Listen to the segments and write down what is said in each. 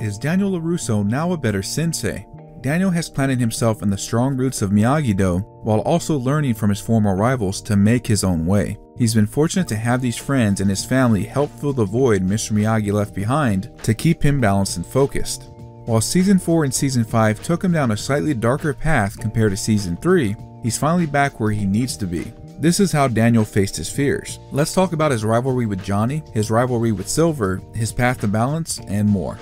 Is Daniel LaRusso now a better sensei? Daniel has planted himself in the strong roots of Miyagi-Do while also learning from his former rivals to make his own way. He's been fortunate to have these friends and his family help fill the void Mr. Miyagi left behind to keep him balanced and focused. While Season 4 and Season 5 took him down a slightly darker path compared to Season 3, he's finally back where he needs to be. This is how Daniel faced his fears. Let's talk about his rivalry with Johnny, his rivalry with Silver, his path to balance, and more.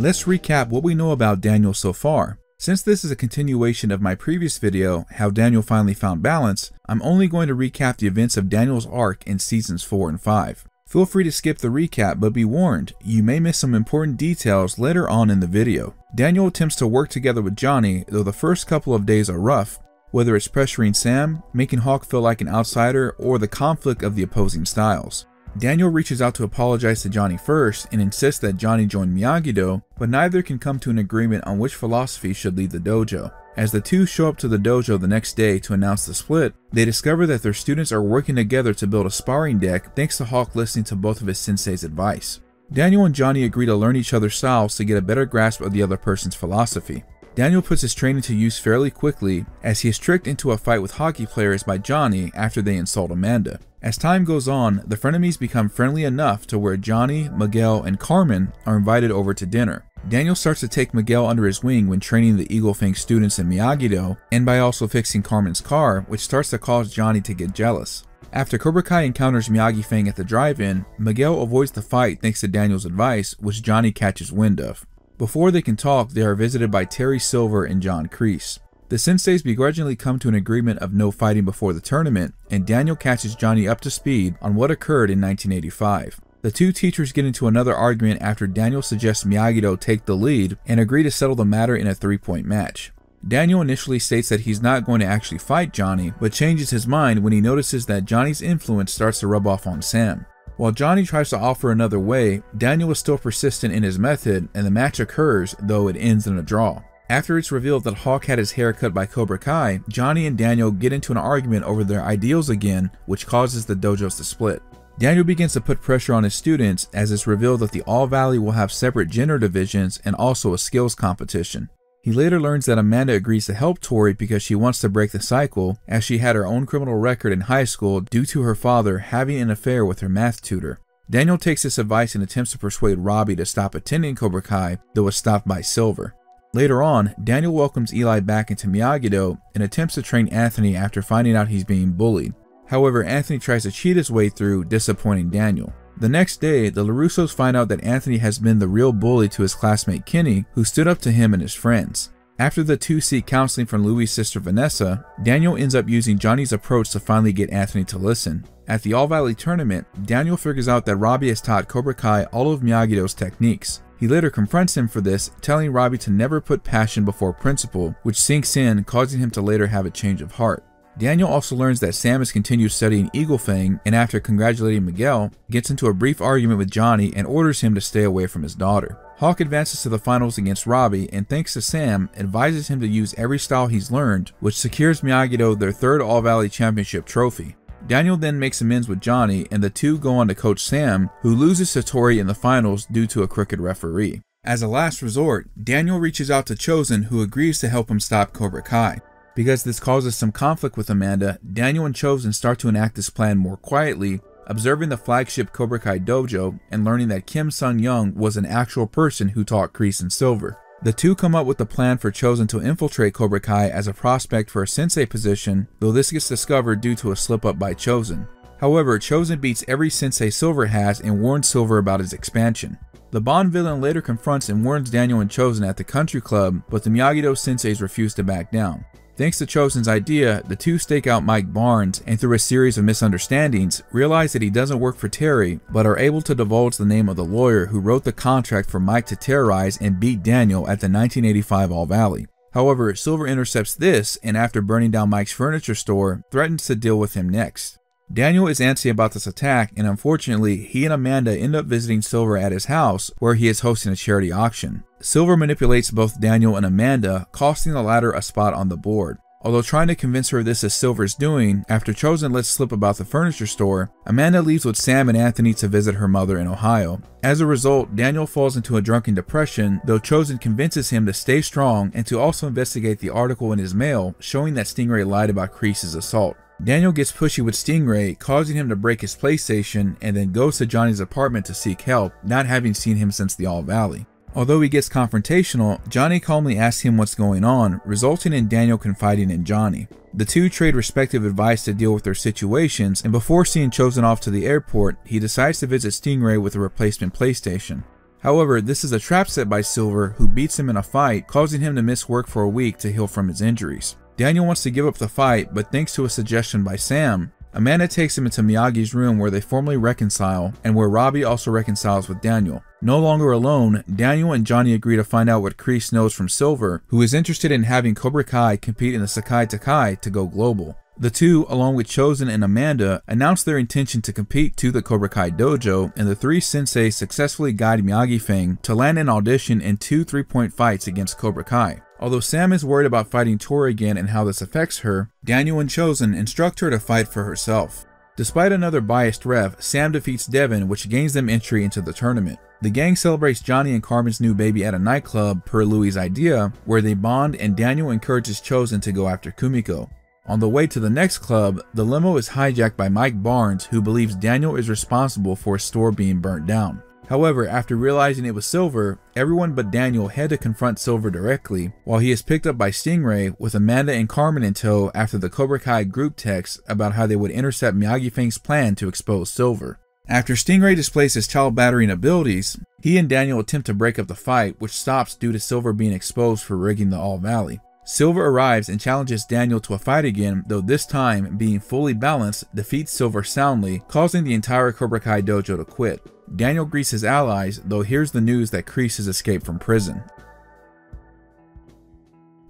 Let's recap what we know about Daniel so far. Since this is a continuation of my previous video, how Daniel finally found balance, I'm only going to recap the events of Daniel's arc in Seasons 4 and 5. Feel free to skip the recap, but be warned, you may miss some important details later on in the video. Daniel attempts to work together with Johnny, though the first couple of days are rough, whether it's pressuring Sam, making Hawk feel like an outsider, or the conflict of the opposing styles. Daniel reaches out to apologize to Johnny first and insists that Johnny join Miyagi-Do, but neither can come to an agreement on which philosophy should lead the dojo. As the two show up to the dojo the next day to announce the split, they discover that their students are working together to build a sparring deck thanks to Hawk listening to both of his sensei's advice. Daniel and Johnny agree to learn each other's styles to get a better grasp of the other person's philosophy. Daniel puts his training to use fairly quickly as he is tricked into a fight with hockey players by Johnny after they insult Amanda. As time goes on, the frenemies become friendly enough to where Johnny, Miguel, and Carmen are invited over to dinner. Daniel starts to take Miguel under his wing when training the Eagle Fang students in Miyagi-Do, and by also fixing Carmen's car, which starts to cause Johnny to get jealous. After Cobra Kai encounters Miyagi-Fang at the drive-in, Miguel avoids the fight thanks to Daniel's advice, which Johnny catches wind of. Before they can talk, they are visited by Terry Silver and John Kreese. The senseis begrudgingly come to an agreement of no fighting before the tournament, and Daniel catches Johnny up to speed on what occurred in 1985. The two teachers get into another argument after Daniel suggests Miyagi-Do take the lead and agree to settle the matter in a 3-point match. Daniel initially states that he's not going to actually fight Johnny, but changes his mind when he notices that Johnny's influence starts to rub off on Sam. While Johnny tries to offer another way, Daniel is still persistent in his method and the match occurs, though it ends in a draw. After it's revealed that Hawk had his hair cut by Cobra Kai, Johnny and Daniel get into an argument over their ideals again, which causes the dojos to split. Daniel begins to put pressure on his students as it's revealed that the All Valley will have separate gender divisions and also a skills competition. He later learns that Amanda agrees to help Tori because she wants to break the cycle, as she had her own criminal record in high school due to her father having an affair with her math tutor. Daniel takes this advice and attempts to persuade Robbie to stop attending Cobra Kai, though is stopped by Silver. Later on, Daniel welcomes Eli back into Miyagi-Do and attempts to train Anthony after finding out he's being bullied. However, Anthony tries to cheat his way through, disappointing Daniel. The next day, the LaRussos find out that Anthony has been the real bully to his classmate Kenny, who stood up to him and his friends. After the two seek counseling from Louis' sister Vanessa, Daniel ends up using Johnny's approach to finally get Anthony to listen. At the All Valley tournament, Daniel figures out that Robbie has taught Cobra Kai all of Miyagi-Do's techniques. He later confronts him for this, telling Robbie to never put passion before principle, which sinks in, causing him to later have a change of heart. Daniel also learns that Sam has continued studying Eagle Fang, and after congratulating Miguel, gets into a brief argument with Johnny and orders him to stay away from his daughter. Hawk advances to the finals against Robbie, and thanks to Sam, advises him to use every style he's learned, which secures Miyagi-Do their third All Valley Championship trophy. Daniel then makes amends with Johnny, and the two go on to coach Sam, who loses to Tori in the finals due to a crooked referee. As a last resort, Daniel reaches out to Chosen, who agrees to help him stop Cobra Kai. Because this causes some conflict with Amanda, Daniel and Chosen start to enact this plan more quietly, observing the flagship Cobra Kai dojo and learning that Kim Sung-young was an actual person who taught Kreese and Silver. The two come up with the plan for Chosen to infiltrate Cobra Kai as a prospect for a sensei position, though this gets discovered due to a slip-up by Chosen. However, Chosen beats every sensei Silver has and warns Silver about his expansion. The Bond villain later confronts and warns Daniel and Chosen at the country club, but the Miyagi-Do senseis refuse to back down. Thanks to Chosen's idea, the two stake out Mike Barnes and through a series of misunderstandings, realize that he doesn't work for Terry, but are able to divulge the name of the lawyer who wrote the contract for Mike to terrorize and beat Daniel at the 1985 All Valley. However, Silver intercepts this and after burning down Mike's furniture store, threatens to deal with him next. Daniel is antsy about this attack, and unfortunately, he and Amanda end up visiting Silver at his house, where he is hosting a charity auction. Silver manipulates both Daniel and Amanda, costing the latter a spot on the board. Although trying to convince her this is Silver's doing, after Chosen lets slip about the furniture store, Amanda leaves with Sam and Anthony to visit her mother in Ohio. As a result, Daniel falls into a drunken depression, though Chosen convinces him to stay strong and to also investigate the article in his mail showing that Stingray lied about Kreese's assault. Daniel gets pushy with Stingray, causing him to break his PlayStation, and then goes to Johnny's apartment to seek help, not having seen him since the All Valley. Although he gets confrontational, Johnny calmly asks him what's going on, resulting in Daniel confiding in Johnny. The two trade respective advice to deal with their situations, and before seeing Chosen off to the airport, he decides to visit Stingray with a replacement PlayStation. However, this is a trap set by Silver, who beats him in a fight, causing him to miss work for a week to heal from his injuries. Daniel wants to give up the fight, but thanks to a suggestion by Sam, Amanda takes him into Miyagi's room where they formally reconcile, and where Robbie also reconciles with Daniel. No longer alone, Daniel and Johnny agree to find out what Kreese knows from Silver, who is interested in having Cobra Kai compete in the Sekai Takai to go global. The two, along with Chosen and Amanda, announce their intention to compete to the Cobra Kai dojo, and the three senseis successfully guide Miyagi-Fang to land an audition in 2 3-point fights against Cobra Kai. Although Sam is worried about fighting Tori again and how this affects her, Daniel and Chosen instruct her to fight for herself. Despite another biased ref, Sam defeats Devin, which gains them entry into the tournament. The gang celebrates Johnny and Carmen's new baby at a nightclub, per Louie's idea, where they bond and Daniel encourages Chosen to go after Kumiko. On the way to the next club, the limo is hijacked by Mike Barnes, who believes Daniel is responsible for his store being burnt down. However, after realizing it was Silver, everyone but Daniel head to confront Silver directly, while he is picked up by Stingray with Amanda and Carmen in tow after the Cobra Kai group text about how they would intercept Miyagi-Fang's plan to expose Silver. After Stingray displays his child battering abilities, he and Daniel attempt to break up the fight, which stops due to Silver being exposed for rigging the All Valley. Silver arrives and challenges Daniel to a fight again, though this time, being fully balanced, defeats Silver soundly, causing the entire Cobra Kai dojo to quit. Daniel greets his allies, though hears the news that Kreese has escaped from prison.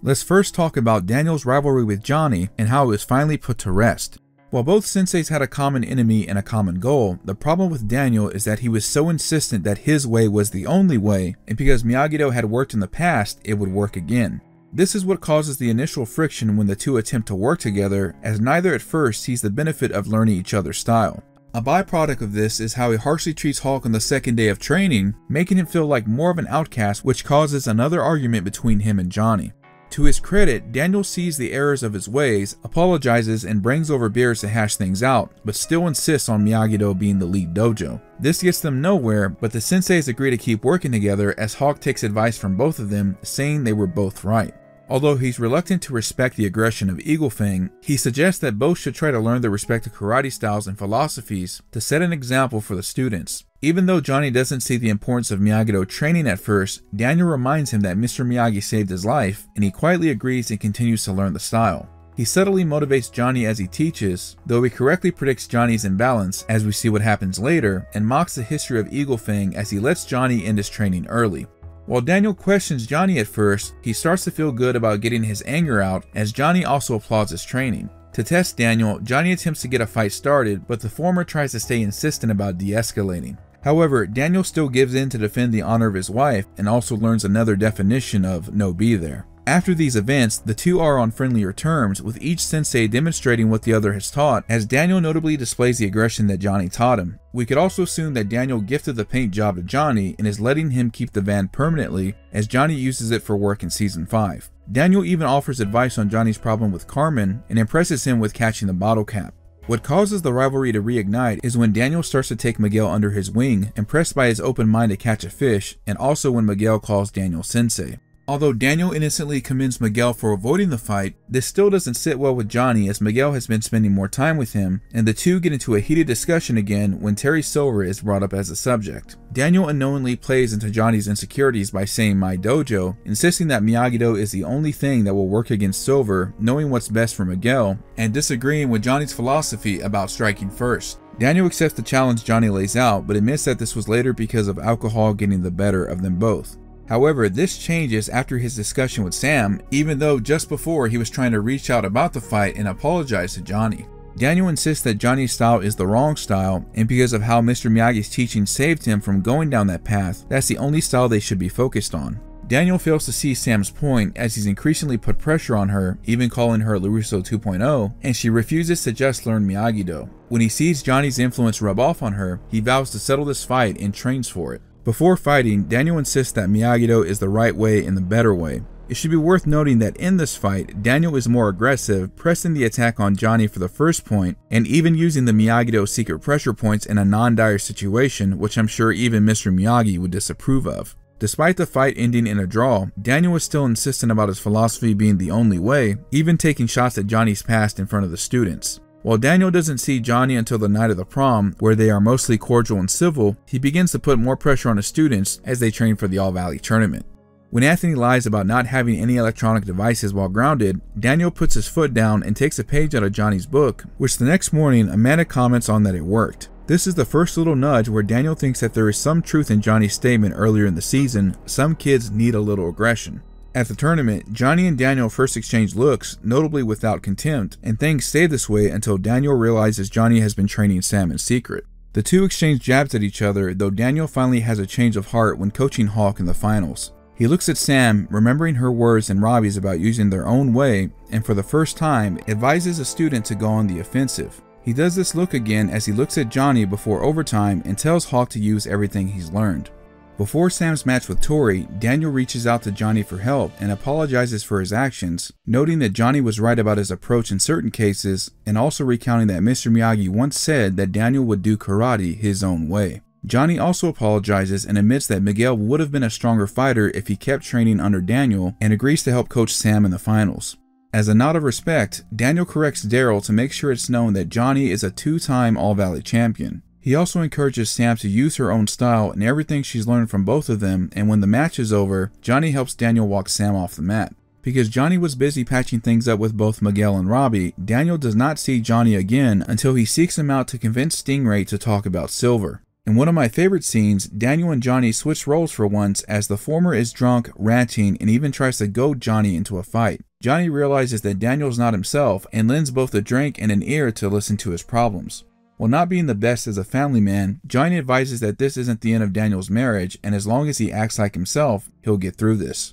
Let's first talk about Daniel's rivalry with Johnny and how it was finally put to rest. While both senseis had a common enemy and a common goal, the problem with Daniel is that he was so insistent that his way was the only way, and because Miyagi-Do had worked in the past, it would work again. This is what causes the initial friction when the two attempt to work together, as neither at first sees the benefit of learning each other's style. A byproduct of this is how he harshly treats Hulk on the second day of training, making him feel like more of an outcast, which causes another argument between him and Johnny. To his credit, Daniel sees the errors of his ways, apologizes, and brings over beers to hash things out, but still insists on Miyagi-Do being the lead dojo. This gets them nowhere, but the senseis agree to keep working together as Hulk takes advice from both of them, saying they were both right. Although he's reluctant to respect the aggression of Eagle Fang, he suggests that both should try to learn their respective karate styles and philosophies to set an example for the students. Even though Johnny doesn't see the importance of Miyagi-Do training at first, Daniel reminds him that Mr. Miyagi saved his life, and he quietly agrees and continues to learn the style. He subtly motivates Johnny as he teaches, though he correctly predicts Johnny's imbalance, as we see what happens later, and mocks the history of Eagle Fang as he lets Johnny end his training early. While Daniel questions Johnny at first, he starts to feel good about getting his anger out, as Johnny also applauds his training. To test Daniel, Johnny attempts to get a fight started, but the former tries to stay insistent about de-escalating. However, Daniel still gives in to defend the honor of his wife, and also learns another definition of no be there. After these events, the two are on friendlier terms, with each sensei demonstrating what the other has taught, as Daniel notably displays the aggression that Johnny taught him. We could also assume that Daniel gifted the paint job to Johnny and is letting him keep the van permanently, as Johnny uses it for work in Season 5. Daniel even offers advice on Johnny's problem with Carmen, and impresses him with catching the bottle cap. What causes the rivalry to reignite is when Daniel starts to take Miguel under his wing, impressed by his open mind to catch a fish, and also when Miguel calls Daniel Sensei. Although Daniel innocently commends Miguel for avoiding the fight, this still doesn't sit well with Johnny, as Miguel has been spending more time with him, and the two get into a heated discussion again when Terry Silver is brought up as a subject. Daniel unknowingly plays into Johnny's insecurities by saying "my dojo," insisting that Miyagi-Do is the only thing that will work against Silver, knowing what's best for Miguel, and disagreeing with Johnny's philosophy about striking first. Daniel accepts the challenge Johnny lays out, but admits that this was later because of alcohol getting the better of them both. However, this changes after his discussion with Sam, even though just before he was trying to reach out about the fight and apologize to Johnny. Daniel insists that Johnny's style is the wrong style, and because of how Mr. Miyagi's teaching saved him from going down that path, that's the only style they should be focused on. Daniel fails to see Sam's point as he's increasingly put pressure on her, even calling her LaRusso 2.0, and she refuses to just learn Miyagi-Do. When he sees Johnny's influence rub off on her, he vows to settle this fight and trains for it. Before fighting, Daniel insists that Miyagi-Do is the right way and the better way. It should be worth noting that in this fight, Daniel is more aggressive, pressing the attack on Johnny for the first point, and even using the Miyagi-Do secret pressure points in a non-dire situation, which I'm sure even Mr. Miyagi would disapprove of. Despite the fight ending in a draw, Daniel was still insistent about his philosophy being the only way, even taking shots at Johnny's past in front of the students. While Daniel doesn't see Johnny until the night of the prom, where they are mostly cordial and civil, he begins to put more pressure on his students as they train for the All-Valley tournament. When Anthony lies about not having any electronic devices while grounded, Daniel puts his foot down and takes a page out of Johnny's book, which the next morning Amanda comments on that it worked. This is the first little nudge where Daniel thinks that there is some truth in Johnny's statement earlier in the season, some kids need a little aggression. At the tournament, Johnny and Daniel first exchange looks, notably without contempt, and things stay this way until Daniel realizes Johnny has been training Sam in secret. The two exchange jabs at each other, though Daniel finally has a change of heart when coaching Hawk in the finals. He looks at Sam, remembering her words and Robbie's about using their own way, and for the first time, advises a student to go on the offensive. He does this look again as he looks at Johnny before overtime and tells Hawk to use everything he's learned. Before Sam's match with Tori, Daniel reaches out to Johnny for help and apologizes for his actions, noting that Johnny was right about his approach in certain cases, and also recounting that Mr. Miyagi once said that Daniel would do karate his own way. Johnny also apologizes and admits that Miguel would have been a stronger fighter if he kept training under Daniel, and agrees to help coach Sam in the finals. As a nod of respect, Daniel corrects Daryl to make sure it's known that Johnny is a two-time All-Valley champion. He also encourages Sam to use her own style and everything she's learned from both of them, and when the match is over, Johnny helps Daniel walk Sam off the mat. Because Johnny was busy patching things up with both Miguel and Robbie, Daniel does not see Johnny again until he seeks him out to convince Stingray to talk about Silver. In one of my favorite scenes, Daniel and Johnny switch roles for once as the former is drunk, ranting, and even tries to goad Johnny into a fight. Johnny realizes that Daniel's not himself and lends both a drink and an ear to listen to his problems. While not being the best as a family man, Johnny advises that this isn't the end of Daniel's marriage, and as long as he acts like himself, he'll get through this.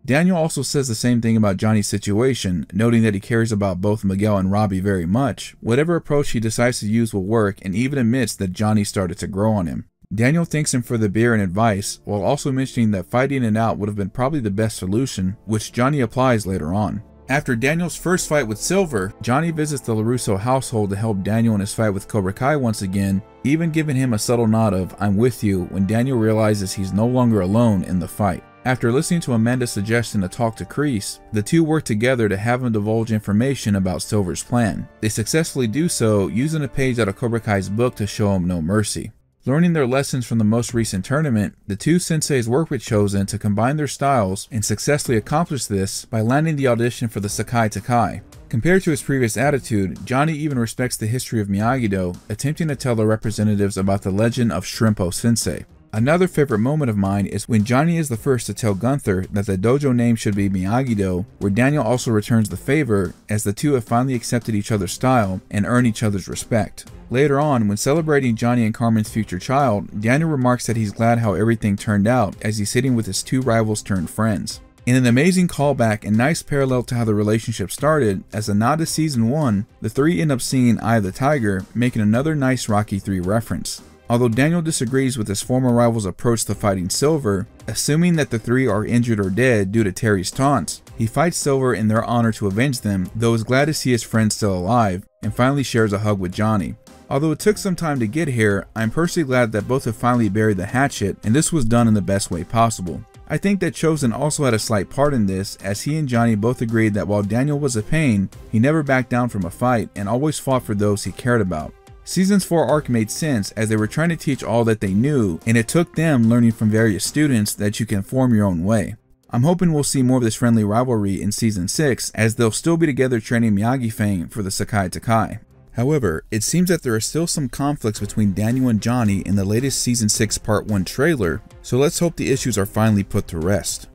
Daniel also says the same thing about Johnny's situation, noting that he cares about both Miguel and Robbie very much. Whatever approach he decides to use will work, and even admits that Johnny started to grow on him. Daniel thanks him for the beer and advice, while also mentioning that fighting it out would have been probably the best solution, which Johnny applies later on. After Daniel's first fight with Silver, Johnny visits the LaRusso household to help Daniel in his fight with Cobra Kai once again, even giving him a subtle nod of "I'm with you" when Daniel realizes he's no longer alone in the fight. After listening to Amanda's suggestion to talk to Kreese, the two work together to have him divulge information about Silver's plan. They successfully do so, using a page out of Cobra Kai's book to show him no mercy. Learning their lessons from the most recent tournament, the two senseis work with Chosen to combine their styles and successfully accomplish this by landing the audition for the Sekai Takai. Compared to his previous attitude, Johnny even respects the history of Miyagi-Do, attempting to tell the representatives about the legend of Shrimpo Sensei. Another favorite moment of mine is when Johnny is the first to tell Gunther that the dojo name should be Miyagi-Do, where Daniel also returns the favor as the two have finally accepted each other's style and earn each other's respect. Later on, when celebrating Johnny and Carmen's future child, Daniel remarks that he's glad how everything turned out as he's sitting with his two rivals turned friends. In an amazing callback and nice parallel to how the relationship started, as a nod to season 1, the three end up singing Eye of the Tiger, making another nice Rocky III reference. Although Daniel disagrees with his former rival's approach to fighting Silver, assuming that the three are injured or dead due to Terry's taunts, he fights Silver in their honor to avenge them, though is glad to see his friend still alive, and finally shares a hug with Johnny. Although it took some time to get here, I'm personally glad that both have finally buried the hatchet, and this was done in the best way possible. I think that Chosen also had a slight part in this, as he and Johnny both agreed that while Daniel was a pain, he never backed down from a fight and always fought for those he cared about. Season's 4 arc made sense as they were trying to teach all that they knew, and it took them learning from various students that you can form your own way. I'm hoping we'll see more of this friendly rivalry in Season 6, as they'll still be together training Miyagi-Fang for the Sekai Takai. However, it seems that there are still some conflicts between Daniel and Johnny in the latest Season 6 Part 1 trailer, so let's hope the issues are finally put to rest.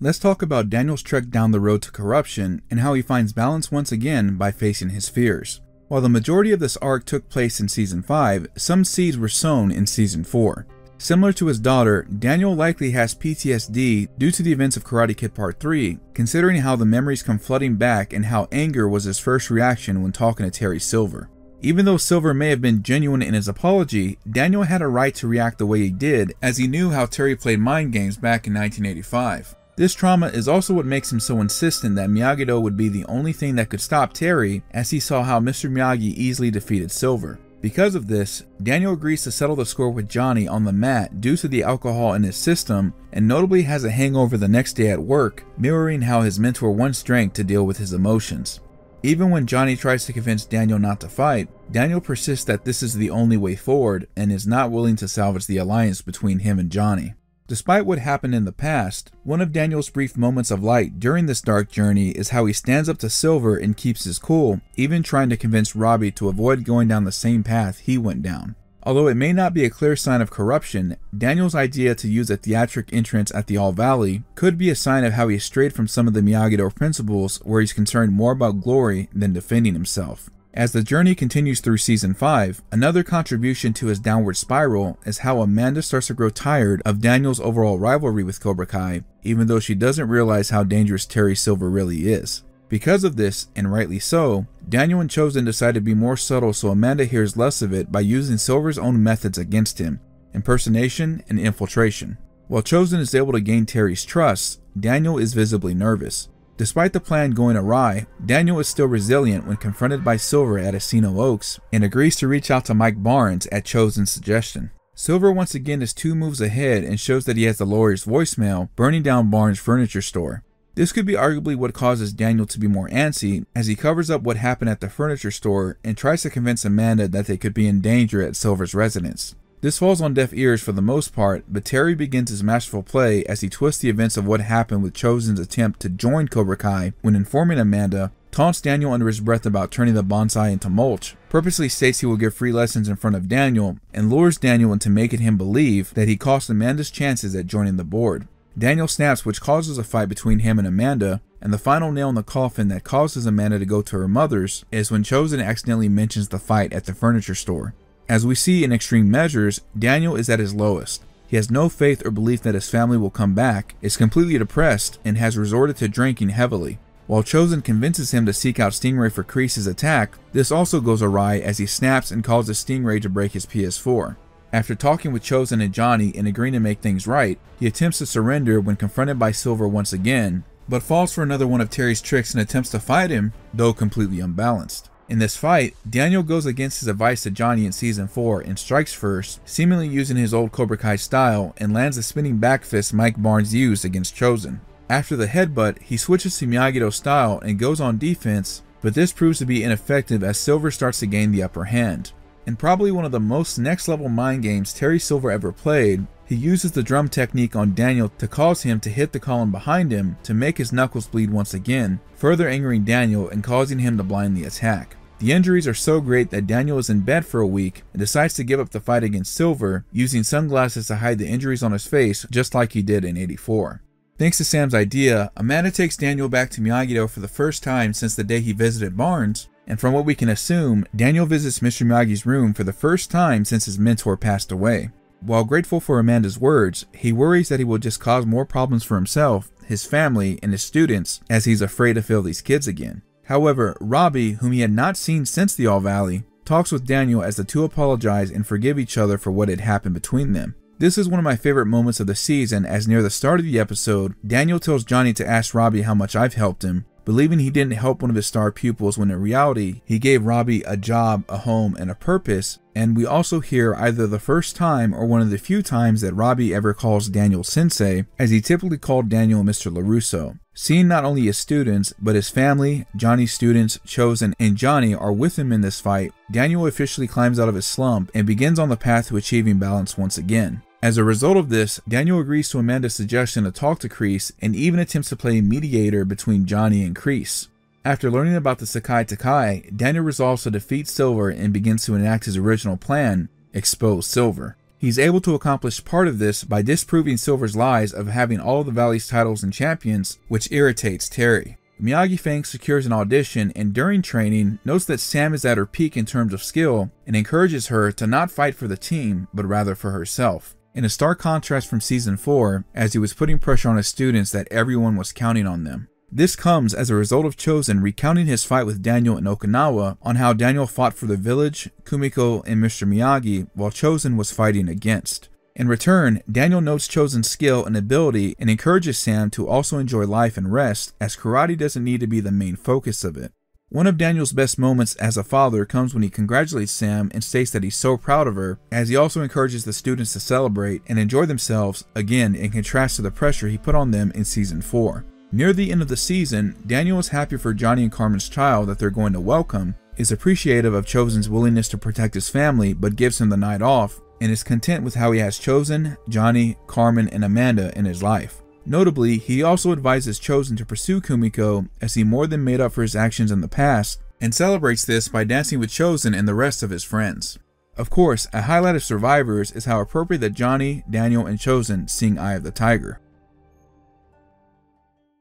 Let's talk about Daniel's trek down the road to corruption and how he finds balance once again by facing his fears. While the majority of this arc took place in Season 5, some seeds were sown in Season 4. Similar to his daughter, Daniel likely has PTSD due to the events of Karate Kid Part 3, considering how the memories come flooding back and how anger was his first reaction when talking to Terry Silver. Even though Silver may have been genuine in his apology, Daniel had a right to react the way he did, as he knew how Terry played mind games back in 1985. This trauma is also what makes him so insistent that Miyagi-Do would be the only thing that could stop Terry, as he saw how Mr. Miyagi easily defeated Silver. Because of this, Daniel agrees to settle the score with Johnny on the mat due to the alcohol in his system, and notably has a hangover the next day at work, mirroring how his mentor once drank to deal with his emotions. Even when Johnny tries to convince Daniel not to fight, Daniel persists that this is the only way forward and is not willing to salvage the alliance between him and Johnny. Despite what happened in the past, one of Daniel's brief moments of light during this dark journey is how he stands up to Silver and keeps his cool, even trying to convince Robbie to avoid going down the same path he went down. Although it may not be a clear sign of corruption, Daniel's idea to use a theatric entrance at the All Valley could be a sign of how he strayed from some of the Miyagi-Do principles, where he's concerned more about glory than defending himself. As the journey continues through Season 5, another contribution to his downward spiral is how Amanda starts to grow tired of Daniel's overall rivalry with Cobra Kai, even though she doesn't realize how dangerous Terry Silver really is. Because of this, and rightly so, Daniel and Chosen decide to be more subtle so Amanda hears less of it by using Silver's own methods against him, impersonation and infiltration. While Chosen is able to gain Terry's trust, Daniel is visibly nervous. Despite the plan going awry, Daniel is still resilient when confronted by Silver at Asino Oaks and agrees to reach out to Mike Barnes at Chosen's suggestion. Silver once again is 2 moves ahead and shows that he has the lawyer's voicemail, burning down Barnes' furniture store. This could be arguably what causes Daniel to be more antsy, as he covers up what happened at the furniture store and tries to convince Amanda that they could be in danger at Silver's residence. This falls on deaf ears for the most part, but Terry begins his masterful play as he twists the events of what happened with Chosen's attempt to join Cobra Kai when informing Amanda, taunts Daniel under his breath about turning the bonsai into mulch, purposely states he will give free lessons in front of Daniel, and lures Daniel into making him believe that he cost Amanda's chances at joining the board. Daniel snaps, which causes a fight between him and Amanda, and the final nail in the coffin that causes Amanda to go to her mother's is when Chosen accidentally mentions the fight at the furniture store. As we see in Extreme Measures, Daniel is at his lowest. He has no faith or belief that his family will come back, is completely depressed, and has resorted to drinking heavily. While Chosen convinces him to seek out Stingray for Kreese's attack, this also goes awry as he snaps and causes Stingray to break his PS4. After talking with Chosen and Johnny and agreeing to make things right, he attempts to surrender when confronted by Silver once again, but falls for another one of Terry's tricks and attempts to fight him, though completely unbalanced. In this fight, Daniel goes against his advice to Johnny in Season 4 and strikes first, seemingly using his old Cobra Kai style, and lands the spinning back fist Mike Barnes used against Chosen. After the headbutt, he switches to Miyagi-Do style and goes on defense, but this proves to be ineffective as Silver starts to gain the upper hand. In probably one of the most next level mind games Terry Silver ever played, he uses the drum technique on Daniel to cause him to hit the column behind him to make his knuckles bleed once again, further angering Daniel and causing him to blind the attack. The injuries are so great that Daniel is in bed for a week and decides to give up the fight against Silver, using sunglasses to hide the injuries on his face just like he did in '84. Thanks to Sam's idea, Amanda takes Daniel back to Miyagi-Do for the first time since the day he visited Barnes, and from what we can assume, Daniel visits Mr. Miyagi's room for the first time since his mentor passed away. While grateful for Amanda's words, he worries that he will just cause more problems for himself, his family, and his students as he's afraid to fail these kids again. However, Robbie, whom he had not seen since the All Valley, talks with Daniel as the two apologize and forgive each other for what had happened between them. This is one of my favorite moments of the season, as near the start of the episode, Daniel tells Johnny to ask Robbie how much I've helped him, believing he didn't help one of his star pupils when in reality, he gave Robbie a job, a home, and a purpose, and we also hear either the first time or one of the few times that Robbie ever calls Daniel Sensei, as he typically called Daniel Mr. LaRusso. Seeing not only his students, but his family, Johnny's students, Chosen, and Johnny are with him in this fight, Daniel officially climbs out of his slump and begins on the path to achieving balance once again. As a result of this, Daniel agrees to Amanda's suggestion to talk to Kreese and even attempts to play mediator between Johnny and Kreese. After learning about the Sekai Takai, Daniel resolves to defeat Silver and begins to enact his original plan, expose Silver. He's able to accomplish part of this by disproving Silver's lies of having all of the Valley's titles and champions, which irritates Terry. Miyagi Fang secures an audition and during training notes that Sam is at her peak in terms of skill and encourages her to not fight for the team, but rather for herself. in a stark contrast from Season 4, as he was putting pressure on his students that everyone was counting on them. This comes as a result of Chosen recounting his fight with Daniel in Okinawa on how Daniel fought for the village, Kumiko, and Mr. Miyagi, while Chosen was fighting against. In return, Daniel notes Chosen's skill and ability and encourages Sam to also enjoy life and rest, as karate doesn't need to be the main focus of it. One of Daniel's best moments as a father comes when he congratulates Sam and states that he's so proud of her, as he also encourages the students to celebrate and enjoy themselves, again in contrast to the pressure he put on them in Season 4. Near the end of the season, Daniel is happy for Johnny and Carmen's child that they're going to welcome, is appreciative of Chosen's willingness to protect his family but gives him the night off, and is content with how he has Chosen, Johnny, Carmen, and Amanda in his life. Notably, he also advises Chosen to pursue Kumiko, as he more than made up for his actions in the past, and celebrates this by dancing with Chosen and the rest of his friends. Of course, a highlight of Survivors is how appropriate that Johnny, Daniel, and Chosen sing Eye of the Tiger.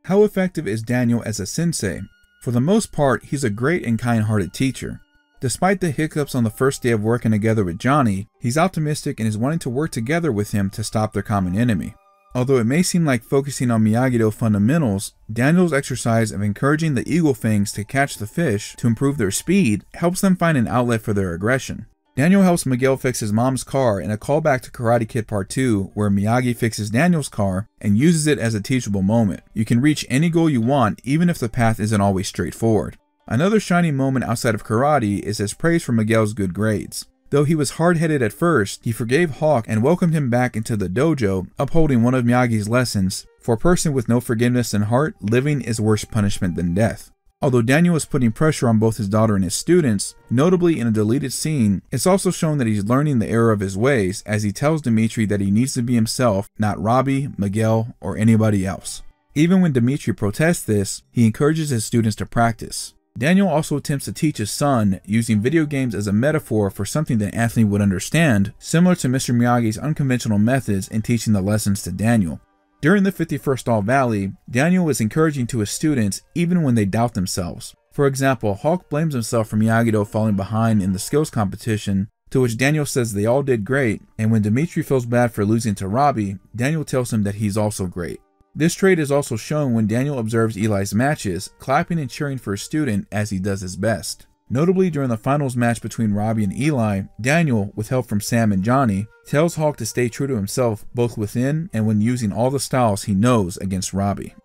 How effective is Daniel as a sensei? For the most part, he's a great and kind-hearted teacher. Despite the hiccups on the first day of working together with Johnny, he's optimistic and is wanting to work together with him to stop their common enemy. Although it may seem like focusing on Miyagi-Do fundamentals, Daniel's exercise of encouraging the eagle fangs to catch the fish to improve their speed helps them find an outlet for their aggression. Daniel helps Miguel fix his mom's car in a callback to Karate Kid Part 2, where Miyagi fixes Daniel's car and uses it as a teachable moment. You can reach any goal you want, even if the path isn't always straightforward. Another shining moment outside of karate is his praise for Miguel's good grades. Though he was hard-headed at first, he forgave Hawk and welcomed him back into the dojo, upholding one of Miyagi's lessons: for a person with no forgiveness in heart, living is worse punishment than death. Although Daniel is putting pressure on both his daughter and his students, notably in a deleted scene, it's also shown that he's learning the error of his ways, as he tells Dimitri that he needs to be himself, not Robbie, Miguel, or anybody else. Even when Dimitri protests this, he encourages his students to practice. Daniel also attempts to teach his son, using video games as a metaphor for something that Anthony would understand, similar to Mr. Miyagi's unconventional methods in teaching the lessons to Daniel. During the 51st All Valley, Daniel is encouraging to his students even when they doubt themselves. For example, Hawk blames himself for Miyagi-Do falling behind in the skills competition, to which Daniel says they all did great, and when Dimitri feels bad for losing to Robbie, Daniel tells him that he's also great. This trait is also shown when Daniel observes Eli's matches, clapping and cheering for his student as he does his best. Notably, during the finals match between Robbie and Eli, Daniel, with help from Sam and Johnny, tells Hawk to stay true to himself both within and when using all the styles he knows against Robbie.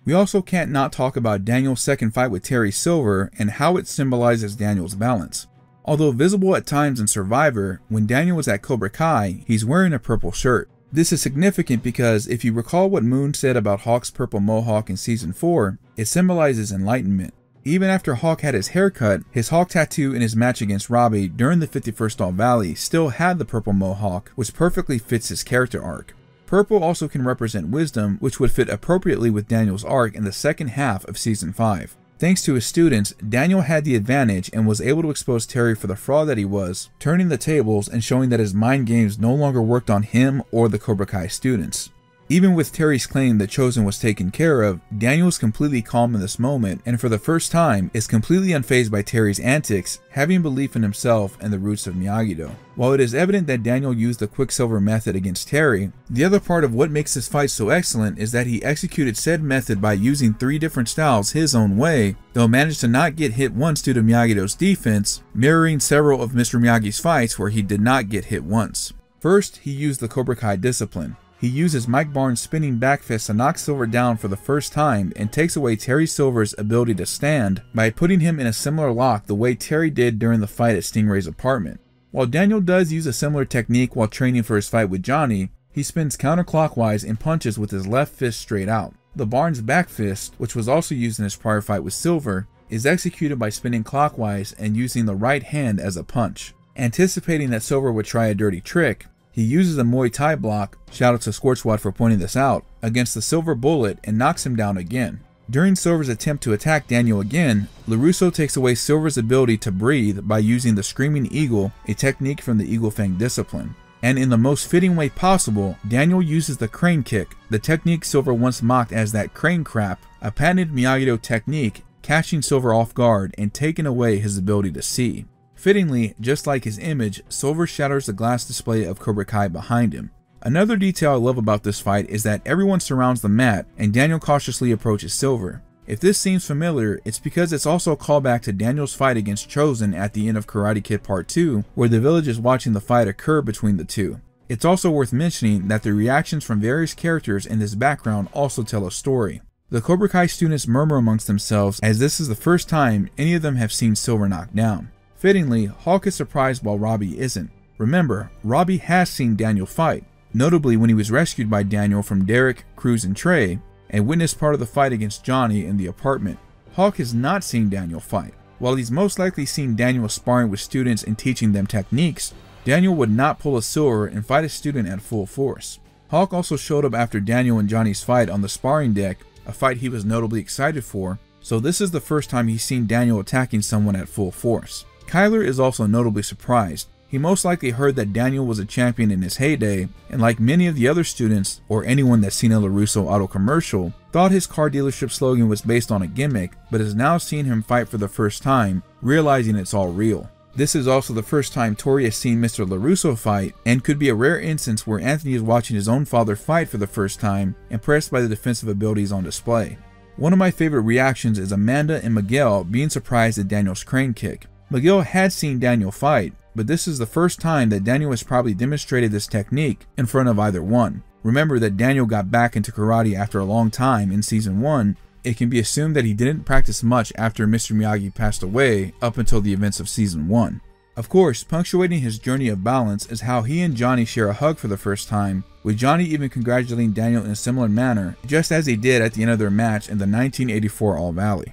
We also can't not talk about Daniel's second fight with Terry Silver and how it symbolizes Daniel's balance. Although visible at times in Survivor, when Daniel was at Cobra Kai, he's wearing a purple shirt. This is significant because if you recall what Moon said about Hawk's purple mohawk in Season 4, it symbolizes enlightenment. Even after Hawk had his hair cut, his Hawk tattoo in his match against Robbie during the 51st All Valley still had the purple mohawk, which perfectly fits his character arc. Purple also can represent wisdom, which would fit appropriately with Daniel's arc in the second half of Season 5. Thanks to his students, Daniel had the advantage and was able to expose Terry for the fraud that he was, turning the tables and showing that his mind games no longer worked on him or the Cobra Kai students. Even with Terry's claim that Chosen was taken care of, Daniel is completely calm in this moment and for the first time is completely unfazed by Terry's antics, having belief in himself and the roots of Miyagi-Do. While it is evident that Daniel used the Quicksilver method against Terry, the other part of what makes this fight so excellent is that he executed said method by using 3 different styles his own way, though managed to not get hit once due to Miyagi-Do's defense, mirroring several of Mr. Miyagi's fights where he did not get hit once. First, he used the Cobra Kai discipline. He uses Mike Barnes' spinning back fist to knock Silver down for the first time and takes away Terry Silver's ability to stand by putting him in a similar lock the way Terry did during the fight at Stingray's apartment. While Daniel does use a similar technique while training for his fight with Johnny, he spins counterclockwise and punches with his left fist straight out. The Barnes back fist, which was also used in his prior fight with Silver, is executed by spinning clockwise and using the right hand as a punch. Anticipating that Silver would try a dirty trick, he uses a Muay Thai block, shout out to Scorchwad for pointing this out, against the Silver bullet and knocks him down again. During Silver's attempt to attack Daniel again, LaRusso takes away Silver's ability to breathe by using the Screaming Eagle, a technique from the Eagle Fang discipline. And in the most fitting way possible, Daniel uses the crane kick, the technique Silver once mocked as that crane crap, a patented Miyagi-Do technique, catching Silver off guard and taking away his ability to see. Fittingly, just like his image, Silver shatters the glass display of Cobra Kai behind him. Another detail I love about this fight is that everyone surrounds the mat and Daniel cautiously approaches Silver. If this seems familiar, it's because it's also a callback to Daniel's fight against Chosen at the end of Karate Kid Part 2, where the village is watching the fight occur between the two. It's also worth mentioning that the reactions from various characters in this background also tell a story. The Cobra Kai students murmur amongst themselves as this is the first time any of them have seen Silver knocked down. Fittingly, Hulk is surprised while Robbie isn't. Remember, Robbie has seen Daniel fight, notably when he was rescued by Daniel from Derek, Cruz, and Trey, and witnessed part of the fight against Johnny in the apartment. Hulk has not seen Daniel fight. While he's most likely seen Daniel sparring with students and teaching them techniques, Daniel would not pull a Silver and fight a student at full force. Hulk also showed up after Daniel and Johnny's fight on the sparring deck, a fight he was notably excited for, so this is the first time he's seen Daniel attacking someone at full force. Kyler is also notably surprised. He most likely heard that Daniel was a champion in his heyday, and like many of the other students, or anyone that's seen a LaRusso auto commercial, thought his car dealership slogan was based on a gimmick, but has now seen him fight for the first time, realizing it's all real. This is also the first time Tori has seen Mr. LaRusso fight, and could be a rare instance where Anthony is watching his own father fight for the first time, impressed by the defensive abilities on display. One of my favorite reactions is Amanda and Miguel being surprised at Daniel's crane kick. Miguel had seen Daniel fight, but this is the first time that Daniel has probably demonstrated this technique in front of either one. Remember that Daniel got back into karate after a long time in Season 1. It can be assumed that he didn't practice much after Mr. Miyagi passed away up until the events of Season 1. Of course, punctuating his journey of balance is how he and Johnny share a hug for the first time, with Johnny even congratulating Daniel in a similar manner, just as he did at the end of their match in the 1984 All Valley.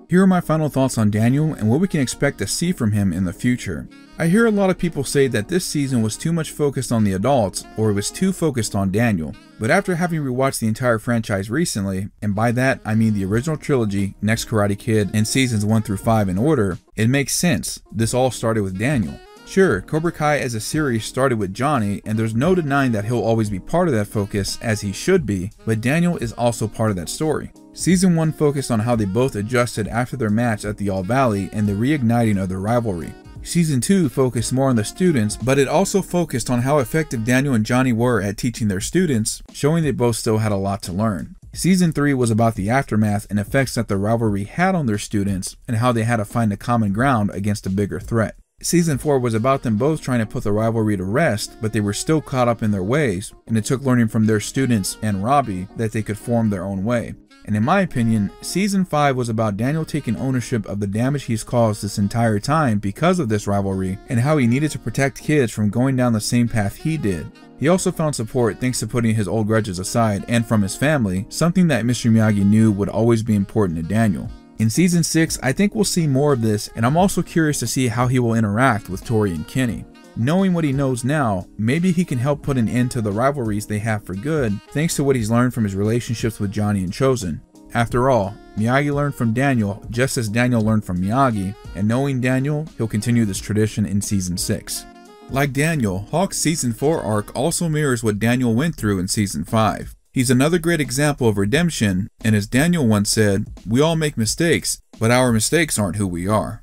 Here are my final thoughts on Daniel and what we can expect to see from him in the future. I hear a lot of people say that this season was too much focused on the adults, or it was too focused on Daniel. But after having rewatched the entire franchise recently, and by that I mean the original trilogy, Next Karate Kid, and seasons 1 through 5 in order, it makes sense. This all started with Daniel. Sure, Cobra Kai as a series started with Johnny, and there's no denying that he'll always be part of that focus, as he should be, but Daniel is also part of that story. Season 1 focused on how they both adjusted after their match at the All Valley and the reigniting of their rivalry. Season 2 focused more on the students, but it also focused on how effective Daniel and Johnny were at teaching their students, showing they both still had a lot to learn. Season 3 was about the aftermath and effects that the rivalry had on their students, and how they had to find a common ground against a bigger threat. Season 4 was about them both trying to put the rivalry to rest, but they were still caught up in their ways, and it took learning from their students and Robbie that they could form their own way. And in my opinion, Season 5 was about Daniel taking ownership of the damage he's caused this entire time because of this rivalry, and how he needed to protect kids from going down the same path he did. He also found support thanks to putting his old grudges aside and from his family, something that Mr. Miyagi knew would always be important to Daniel. In Season 6, I think we'll see more of this, and I'm also curious to see how he will interact with Tori and Kenny. Knowing what he knows now, maybe he can help put an end to the rivalries they have for good, thanks to what he's learned from his relationships with Johnny and Chosen. After all, Miyagi learned from Daniel just as Daniel learned from Miyagi, and knowing Daniel, he'll continue this tradition in Season 6. Like Daniel, Hulk's Season 4 arc also mirrors what Daniel went through in Season 5. He's another great example of redemption, and as Daniel once said, "We all make mistakes, but our mistakes aren't who we are."